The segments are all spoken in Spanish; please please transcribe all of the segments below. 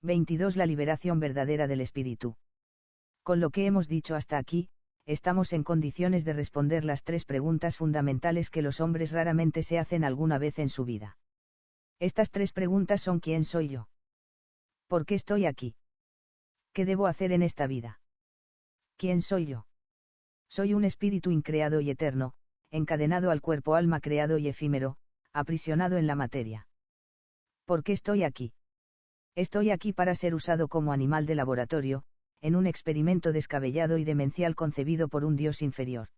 22. La liberación verdadera del espíritu. Con lo que hemos dicho hasta aquí, estamos en condiciones de responder las tres preguntas fundamentales que los hombres raramente se hacen alguna vez en su vida. Estas tres preguntas son: ¿quién soy yo? ¿Por qué estoy aquí? ¿Qué debo hacer en esta vida? ¿Quién soy yo? Soy un espíritu increado y eterno, encadenado al cuerpo alma creado y efímero, aprisionado en la materia. ¿Por qué estoy aquí? Estoy aquí para ser usado como animal de laboratorio, en un experimento descabellado y demencial concebido por un Dios inferior.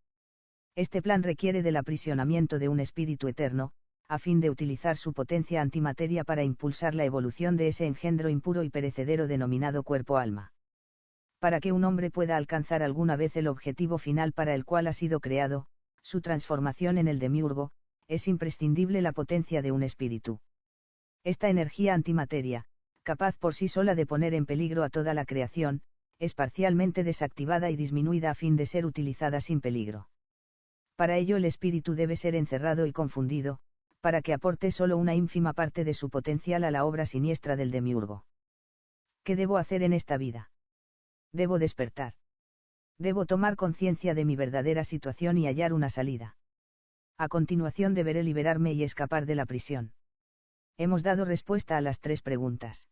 Este plan requiere del aprisionamiento de un espíritu eterno, a fin de utilizar su potencia antimateria para impulsar la evolución de ese engendro impuro y perecedero denominado cuerpo-alma. Para que un hombre pueda alcanzar alguna vez el objetivo final para el cual ha sido creado, su transformación en el demiurgo, es imprescindible la potencia de un espíritu. Esta energía antimateria, capaz por sí sola de poner en peligro a toda la creación, es parcialmente desactivada y disminuida a fin de ser utilizada sin peligro. Para ello el espíritu debe ser encerrado y confundido, para que aporte solo una ínfima parte de su potencial a la obra siniestra del demiurgo. ¿Qué debo hacer en esta vida? Debo despertar. Debo tomar conciencia de mi verdadera situación y hallar una salida. A continuación deberé liberarme y escapar de la prisión. Hemos dado respuesta a las tres preguntas.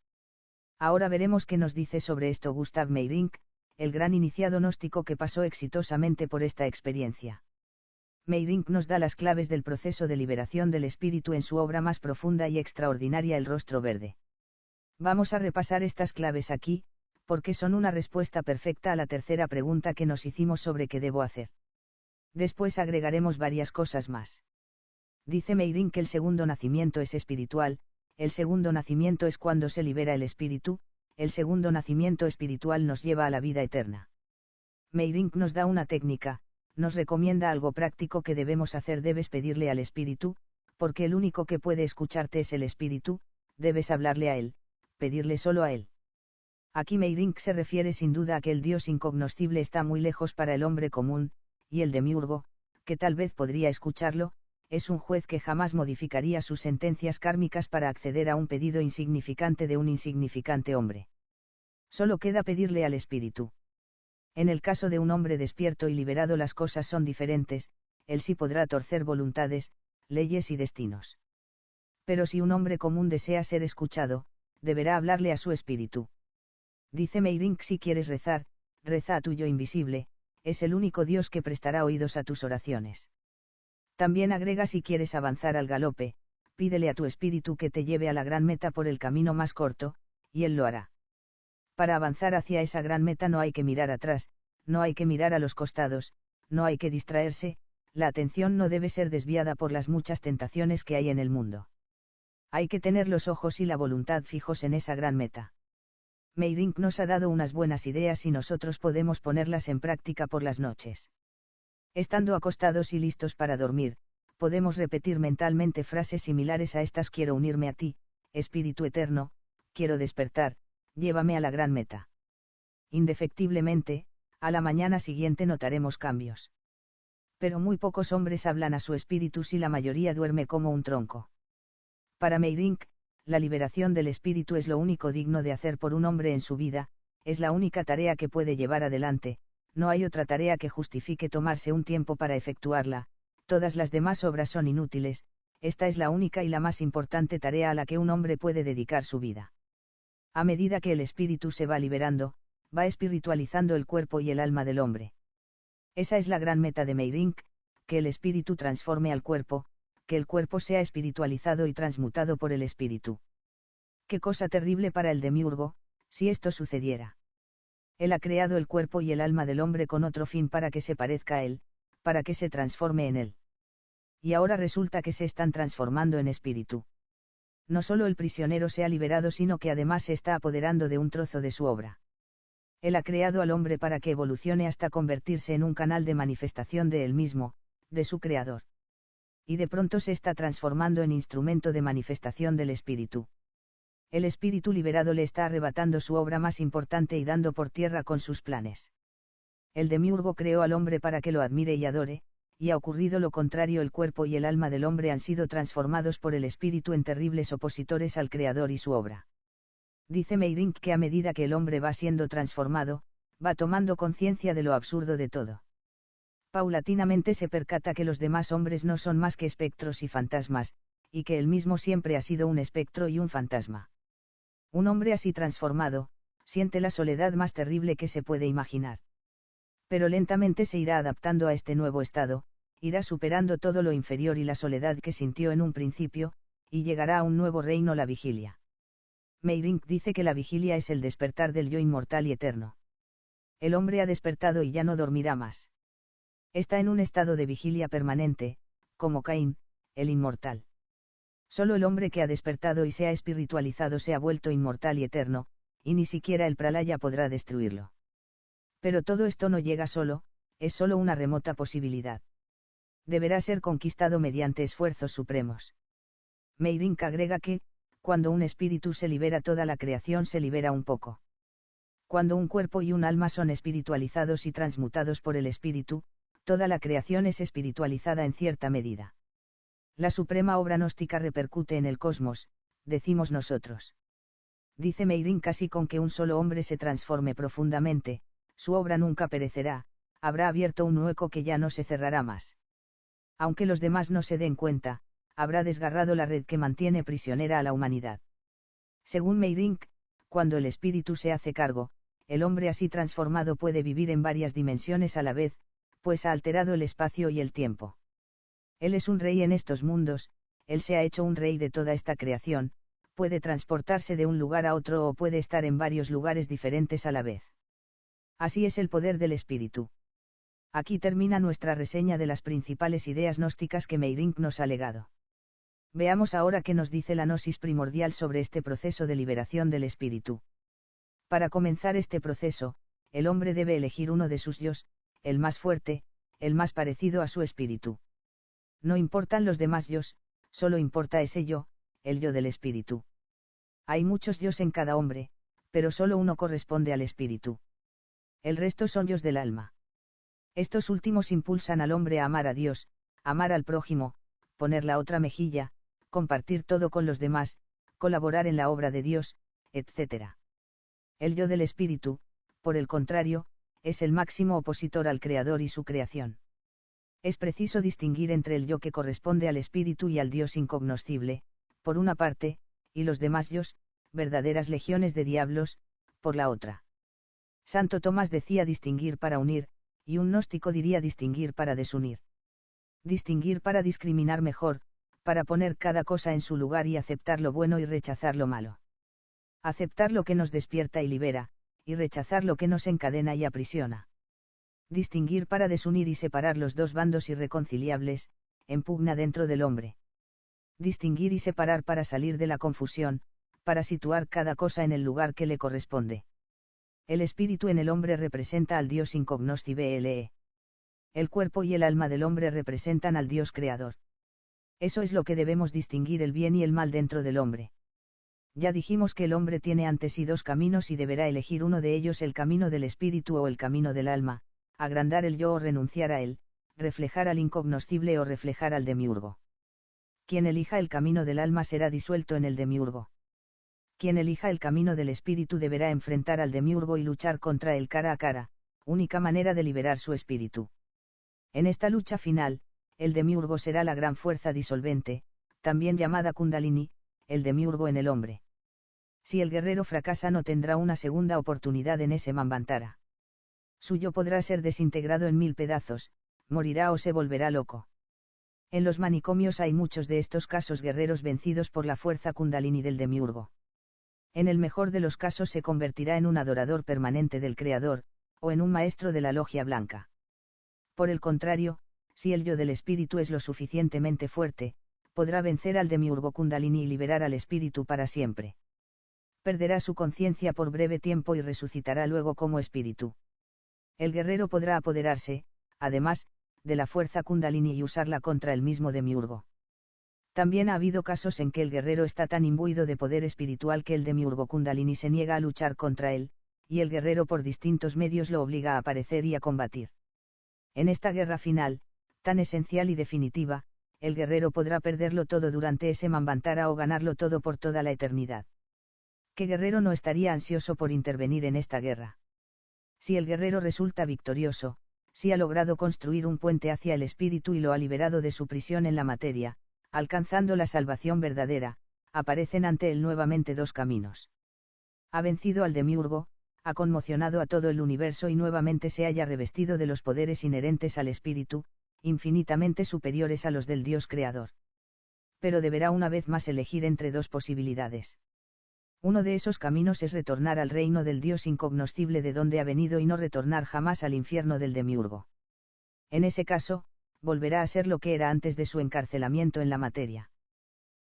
Ahora veremos qué nos dice sobre esto Gustav Meyrink, el gran iniciado gnóstico que pasó exitosamente por esta experiencia. Meyrink nos da las claves del proceso de liberación del espíritu en su obra más profunda y extraordinaria, El rostro verde. Vamos a repasar estas claves aquí, porque son una respuesta perfecta a la tercera pregunta que nos hicimos sobre qué debo hacer. Después agregaremos varias cosas más. Dice Meyrink que el segundo nacimiento es espiritual, el segundo nacimiento es cuando se libera el espíritu, el segundo nacimiento espiritual nos lleva a la vida eterna. Meyrink nos da una técnica, nos recomienda algo práctico que debemos hacer: debes pedirle al espíritu, porque el único que puede escucharte es el espíritu, debes hablarle a él, pedirle solo a él. Aquí Meyrink se refiere sin duda a que el Dios incognoscible está muy lejos para el hombre común, y el demiurgo, que tal vez podría escucharlo, es un juez que jamás modificaría sus sentencias kármicas para acceder a un pedido insignificante de un insignificante hombre. Solo queda pedirle al espíritu. En el caso de un hombre despierto y liberado las cosas son diferentes, él sí podrá torcer voluntades, leyes y destinos. Pero si un hombre común desea ser escuchado, deberá hablarle a su espíritu. Dice Meyrink: si quieres rezar, reza a tu yo invisible, es el único Dios que prestará oídos a tus oraciones. También agrega: si quieres avanzar al galope, pídele a tu espíritu que te lleve a la gran meta por el camino más corto, y él lo hará. Para avanzar hacia esa gran meta no hay que mirar atrás, no hay que mirar a los costados, no hay que distraerse, la atención no debe ser desviada por las muchas tentaciones que hay en el mundo. Hay que tener los ojos y la voluntad fijos en esa gran meta. Meyrink nos ha dado unas buenas ideas y nosotros podemos ponerlas en práctica por las noches. Estando acostados y listos para dormir, podemos repetir mentalmente frases similares a estas: quiero unirme a ti, Espíritu Eterno, quiero despertar, llévame a la gran meta. Indefectiblemente, a la mañana siguiente notaremos cambios. Pero muy pocos hombres hablan a su espíritu si la mayoría duerme como un tronco. Para Meyrink, la liberación del espíritu es lo único digno de hacer por un hombre en su vida, es la única tarea que puede llevar adelante, no hay otra tarea que justifique tomarse un tiempo para efectuarla, todas las demás obras son inútiles, esta es la única y la más importante tarea a la que un hombre puede dedicar su vida. A medida que el espíritu se va liberando, va espiritualizando el cuerpo y el alma del hombre. Esa es la gran meta de Meyrink, que el espíritu transforme al cuerpo, que el cuerpo sea espiritualizado y transmutado por el espíritu. Qué cosa terrible para el demiurgo, si esto sucediera. Él ha creado el cuerpo y el alma del hombre con otro fin: para que se parezca a él, para que se transforme en él. Y ahora resulta que se están transformando en espíritu. No solo el prisionero se ha liberado, sino que además se está apoderando de un trozo de su obra. Él ha creado al hombre para que evolucione hasta convertirse en un canal de manifestación de él mismo, de su creador. Y de pronto se está transformando en instrumento de manifestación del espíritu. El espíritu liberado le está arrebatando su obra más importante y dando por tierra con sus planes. El demiurgo creó al hombre para que lo admire y adore, y ha ocurrido lo contrario: el cuerpo y el alma del hombre han sido transformados por el espíritu en terribles opositores al creador y su obra. Dice Meyrink que a medida que el hombre va siendo transformado, va tomando conciencia de lo absurdo de todo. Paulatinamente se percata que los demás hombres no son más que espectros y fantasmas, y que él mismo siempre ha sido un espectro y un fantasma. Un hombre así transformado, siente la soledad más terrible que se puede imaginar. Pero lentamente se irá adaptando a este nuevo estado, irá superando todo lo inferior y la soledad que sintió en un principio, y llegará a un nuevo reino, la vigilia. Meyrink dice que la vigilia es el despertar del yo inmortal y eterno. El hombre ha despertado y ya no dormirá más. Está en un estado de vigilia permanente, como Caín, el inmortal. Solo el hombre que ha despertado y se ha espiritualizado se ha vuelto inmortal y eterno, y ni siquiera el pralaya podrá destruirlo. Pero todo esto no llega solo, es solo una remota posibilidad. Deberá ser conquistado mediante esfuerzos supremos. Meyrink agrega que, cuando un espíritu se libera, toda la creación se libera un poco. Cuando un cuerpo y un alma son espiritualizados y transmutados por el espíritu, toda la creación es espiritualizada en cierta medida. La suprema obra gnóstica repercute en el cosmos, decimos nosotros. Dice Meyrink así: con que un solo hombre se transforme profundamente, su obra nunca perecerá, habrá abierto un hueco que ya no se cerrará más. Aunque los demás no se den cuenta, habrá desgarrado la red que mantiene prisionera a la humanidad. Según Meyrink, cuando el espíritu se hace cargo, el hombre así transformado puede vivir en varias dimensiones a la vez, pues ha alterado el espacio y el tiempo. Él es un rey en estos mundos, él se ha hecho un rey de toda esta creación, puede transportarse de un lugar a otro o puede estar en varios lugares diferentes a la vez. Así es el poder del espíritu. Aquí termina nuestra reseña de las principales ideas gnósticas que Meyrink nos ha legado. Veamos ahora qué nos dice la gnosis primordial sobre este proceso de liberación del espíritu. Para comenzar este proceso, el hombre debe elegir uno de sus yos, el más fuerte, el más parecido a su espíritu. No importan los demás yos, solo importa ese yo, el yo del espíritu. Hay muchos yos en cada hombre, pero solo uno corresponde al espíritu. El resto son yos del alma. Estos últimos impulsan al hombre a amar a Dios, amar al prójimo, poner la otra mejilla, compartir todo con los demás, colaborar en la obra de Dios, etc. El yo del espíritu, por el contrario, es el máximo opositor al Creador y su creación. Es preciso distinguir entre el yo que corresponde al espíritu y al Dios incognoscible, por una parte, y los demás yos, verdaderas legiones de diablos, por la otra. Santo Tomás decía distinguir para unir, y un gnóstico diría distinguir para desunir. Distinguir para discriminar mejor, para poner cada cosa en su lugar y aceptar lo bueno y rechazar lo malo. Aceptar lo que nos despierta y libera, y rechazar lo que nos encadena y aprisiona. Distinguir para desunir y separar los dos bandos irreconciliables, en pugna dentro del hombre. Distinguir y separar para salir de la confusión, para situar cada cosa en el lugar que le corresponde. El espíritu en el hombre representa al Dios incognoscible. El cuerpo y el alma del hombre representan al Dios creador. Eso es lo que debemos distinguir, el bien y el mal dentro del hombre. Ya dijimos que el hombre tiene ante sí dos caminos y deberá elegir uno de ellos, el camino del espíritu o el camino del alma, agrandar el yo o renunciar a él, reflejar al incognoscible o reflejar al demiurgo. Quien elija el camino del alma será disuelto en el demiurgo. Quien elija el camino del espíritu deberá enfrentar al demiurgo y luchar contra él cara a cara, única manera de liberar su espíritu. En esta lucha final, el demiurgo será la gran fuerza disolvente, también llamada Kundalini, el demiurgo en el hombre. Si el guerrero fracasa, no tendrá una segunda oportunidad en ese Manvantara. Su yo podrá ser desintegrado en 1000 pedazos, morirá o se volverá loco. En los manicomios hay muchos de estos casos, guerreros vencidos por la fuerza Kundalini del demiurgo. En el mejor de los casos se convertirá en un adorador permanente del Creador, o en un maestro de la logia blanca. Por el contrario, si el yo del espíritu es lo suficientemente fuerte, podrá vencer al demiurgo Kundalini y liberar al espíritu para siempre. Perderá su conciencia por breve tiempo y resucitará luego como espíritu. El guerrero podrá apoderarse, además, de la fuerza Kundalini y usarla contra el mismo demiurgo. También ha habido casos en que el guerrero está tan imbuido de poder espiritual que el demiurgo Kundalini se niega a luchar contra él, y el guerrero por distintos medios lo obliga a aparecer y a combatir. En esta guerra final, tan esencial y definitiva, el guerrero podrá perderlo todo durante ese Manvantara o ganarlo todo por toda la eternidad. ¿Qué guerrero no estaría ansioso por intervenir en esta guerra? Si el guerrero resulta victorioso, si ha logrado construir un puente hacia el espíritu y lo ha liberado de su prisión en la materia, alcanzando la salvación verdadera, aparecen ante él nuevamente dos caminos. Ha vencido al demiurgo, ha conmocionado a todo el universo y nuevamente se haya revestido de los poderes inherentes al espíritu, infinitamente superiores a los del Dios creador. Pero deberá una vez más elegir entre dos posibilidades. Uno de esos caminos es retornar al reino del Dios incognoscible de donde ha venido y no retornar jamás al infierno del demiurgo. En ese caso, volverá a ser lo que era antes de su encarcelamiento en la materia.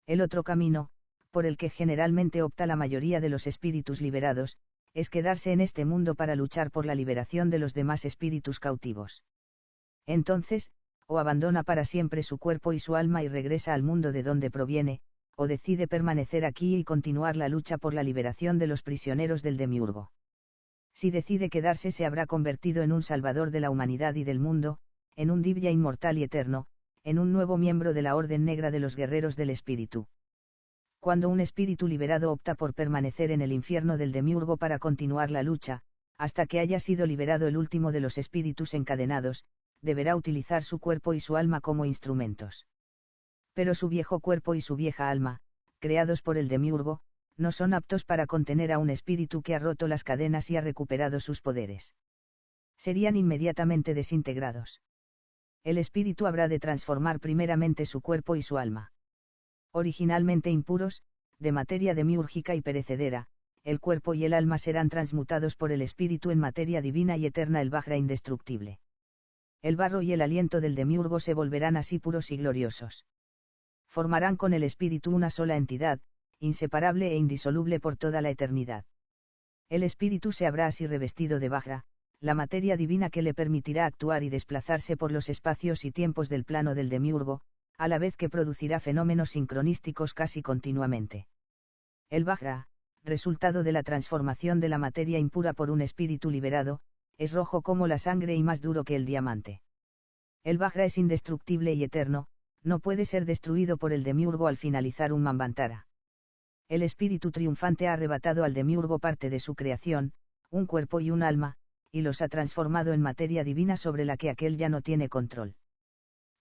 El otro camino, por el que generalmente opta la mayoría de los espíritus liberados, es quedarse en este mundo para luchar por la liberación de los demás espíritus cautivos. Entonces, o abandona para siempre su cuerpo y su alma y regresa al mundo de donde proviene, o decide permanecer aquí y continuar la lucha por la liberación de los prisioneros del demiurgo. Si decide quedarse se habrá convertido en un salvador de la humanidad y del mundo, en un Divya inmortal y eterno, en un nuevo miembro de la Orden Negra de los Guerreros del Espíritu. Cuando un espíritu liberado opta por permanecer en el infierno del demiurgo para continuar la lucha, hasta que haya sido liberado el último de los espíritus encadenados, deberá utilizar su cuerpo y su alma como instrumentos. Pero su viejo cuerpo y su vieja alma, creados por el demiurgo, no son aptos para contener a un espíritu que ha roto las cadenas y ha recuperado sus poderes. Serían inmediatamente desintegrados. El espíritu habrá de transformar primeramente su cuerpo y su alma. Originalmente impuros, de materia demiúrgica y perecedera, el cuerpo y el alma serán transmutados por el espíritu en materia divina y eterna, el Vajra indestructible. El barro y el aliento del demiurgo se volverán así puros y gloriosos. Formarán con el espíritu una sola entidad, inseparable e indisoluble por toda la eternidad. El espíritu se habrá así revestido de Vajra, la materia divina que le permitirá actuar y desplazarse por los espacios y tiempos del plano del demiurgo, a la vez que producirá fenómenos sincronísticos casi continuamente. El Vajra, resultado de la transformación de la materia impura por un espíritu liberado, es rojo como la sangre y más duro que el diamante. El Vajra es indestructible y eterno, no puede ser destruido por el demiurgo al finalizar un Manvantara. El espíritu triunfante ha arrebatado al demiurgo parte de su creación, un cuerpo y un alma, y los ha transformado en materia divina sobre la que aquel ya no tiene control.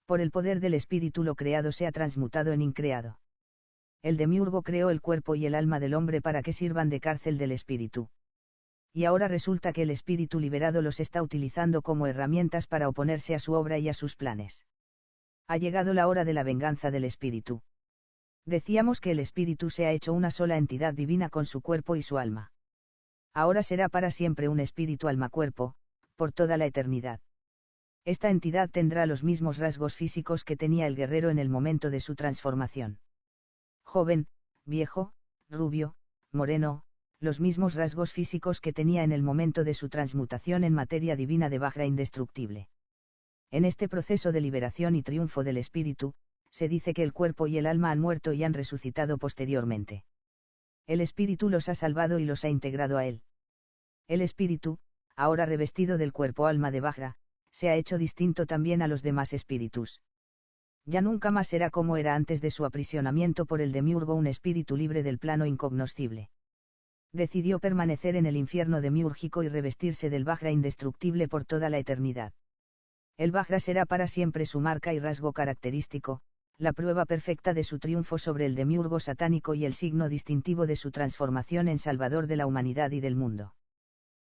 Por el poder del espíritu lo creado se ha transmutado en increado. El demiurgo creó el cuerpo y el alma del hombre para que sirvan de cárcel del espíritu. Y ahora resulta que el espíritu liberado los está utilizando como herramientas para oponerse a su obra y a sus planes. Ha llegado la hora de la venganza del espíritu. Decíamos que el espíritu se ha hecho una sola entidad divina con su cuerpo y su alma. Ahora será para siempre un espíritu alma-cuerpo, por toda la eternidad. Esta entidad tendrá los mismos rasgos físicos que tenía el guerrero en el momento de su transformación. Joven, viejo, rubio, moreno, los mismos rasgos físicos que tenía en el momento de su transmutación en materia divina de Vajra indestructible. En este proceso de liberación y triunfo del espíritu, se dice que el cuerpo y el alma han muerto y han resucitado posteriormente. El espíritu los ha salvado y los ha integrado a él. El espíritu, ahora revestido del cuerpo-alma de Vajra, se ha hecho distinto también a los demás espíritus. Ya nunca más será como era antes de su aprisionamiento por el demiurgo, un espíritu libre del plano incognoscible. Decidió permanecer en el infierno demiúrgico y revestirse del Vajra indestructible por toda la eternidad. El Vajra será para siempre su marca y rasgo característico, la prueba perfecta de su triunfo sobre el demiurgo satánico y el signo distintivo de su transformación en salvador de la humanidad y del mundo.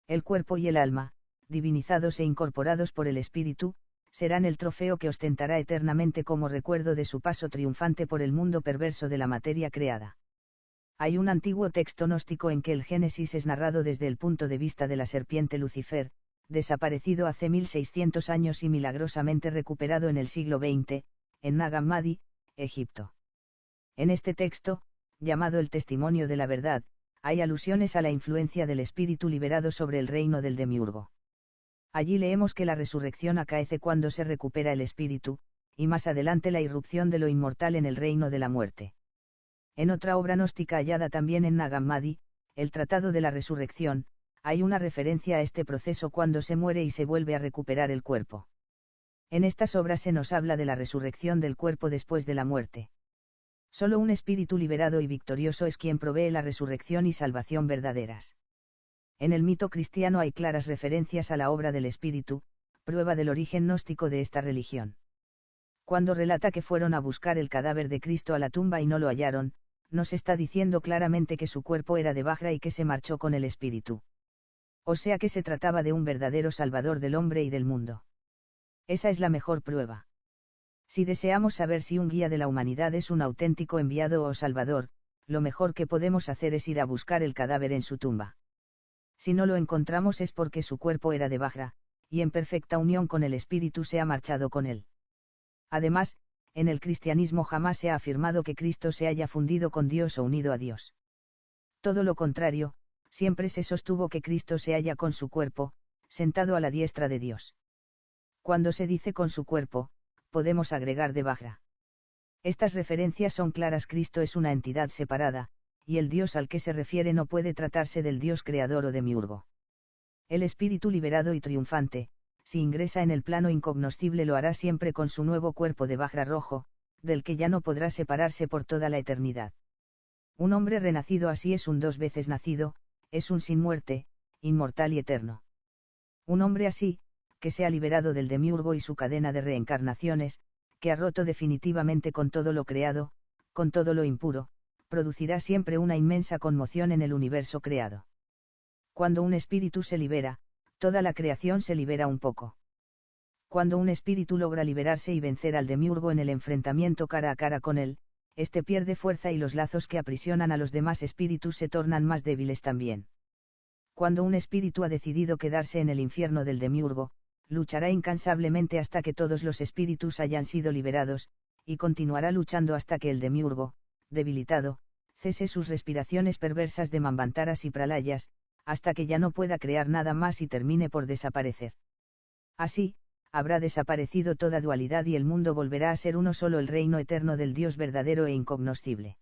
El cuerpo y el alma, divinizados e incorporados por el espíritu, serán el trofeo que ostentará eternamente como recuerdo de su paso triunfante por el mundo perverso de la materia creada. Hay un antiguo texto gnóstico en que el Génesis es narrado desde el punto de vista de la serpiente Lucifer, desaparecido hace 1600 años y milagrosamente recuperado en el siglo XX, en Nag Hammadi, Egipto. En este texto, llamado el Testimonio de la Verdad, hay alusiones a la influencia del espíritu liberado sobre el reino del demiurgo. Allí leemos que la resurrección acaece cuando se recupera el espíritu, y más adelante la irrupción de lo inmortal en el reino de la muerte. En otra obra gnóstica hallada también en Nag Hammadi, el Tratado de la Resurrección, hay una referencia a este proceso cuando se muere y se vuelve a recuperar el cuerpo. En estas obras se nos habla de la resurrección del cuerpo después de la muerte. Solo un espíritu liberado y victorioso es quien provee la resurrección y salvación verdaderas. En el mito cristiano hay claras referencias a la obra del espíritu, prueba del origen gnóstico de esta religión. Cuando relata que fueron a buscar el cadáver de Cristo a la tumba y no lo hallaron, nos está diciendo claramente que su cuerpo era de Vajra y que se marchó con el espíritu. O sea que se trataba de un verdadero salvador del hombre y del mundo. Esa es la mejor prueba. Si deseamos saber si un guía de la humanidad es un auténtico enviado o salvador, lo mejor que podemos hacer es ir a buscar el cadáver en su tumba. Si no lo encontramos es porque su cuerpo era de Vajra, y en perfecta unión con el espíritu se ha marchado con él. Además, en el cristianismo jamás se ha afirmado que Cristo se haya fundido con Dios o unido a Dios. Todo lo contrario, siempre se sostuvo que Cristo se halla con su cuerpo, sentado a la diestra de Dios. Cuando se dice con su cuerpo, podemos agregar de Vajra. Estas referencias son claras: Cristo es una entidad separada, y el Dios al que se refiere no puede tratarse del Dios creador o demiurgo. El espíritu liberado y triunfante, si ingresa en el plano incognoscible, lo hará siempre con su nuevo cuerpo de Vajra rojo, del que ya no podrá separarse por toda la eternidad. Un hombre renacido así es un dos veces nacido, es un sin muerte, inmortal y eterno. Un hombre así, que se ha liberado del demiurgo y su cadena de reencarnaciones, que ha roto definitivamente con todo lo creado, con todo lo impuro, producirá siempre una inmensa conmoción en el universo creado. Cuando un espíritu se libera, toda la creación se libera un poco. Cuando un espíritu logra liberarse y vencer al demiurgo en el enfrentamiento cara a cara con él, este pierde fuerza y los lazos que aprisionan a los demás espíritus se tornan más débiles también. Cuando un espíritu ha decidido quedarse en el infierno del demiurgo, luchará incansablemente hasta que todos los espíritus hayan sido liberados, y continuará luchando hasta que el demiurgo, debilitado, cese sus respiraciones perversas de Manvantaras y Pralayas, hasta que ya no pueda crear nada más y termine por desaparecer. Así, habrá desaparecido toda dualidad y el mundo volverá a ser uno solo, el reino eterno del Dios verdadero e incognoscible.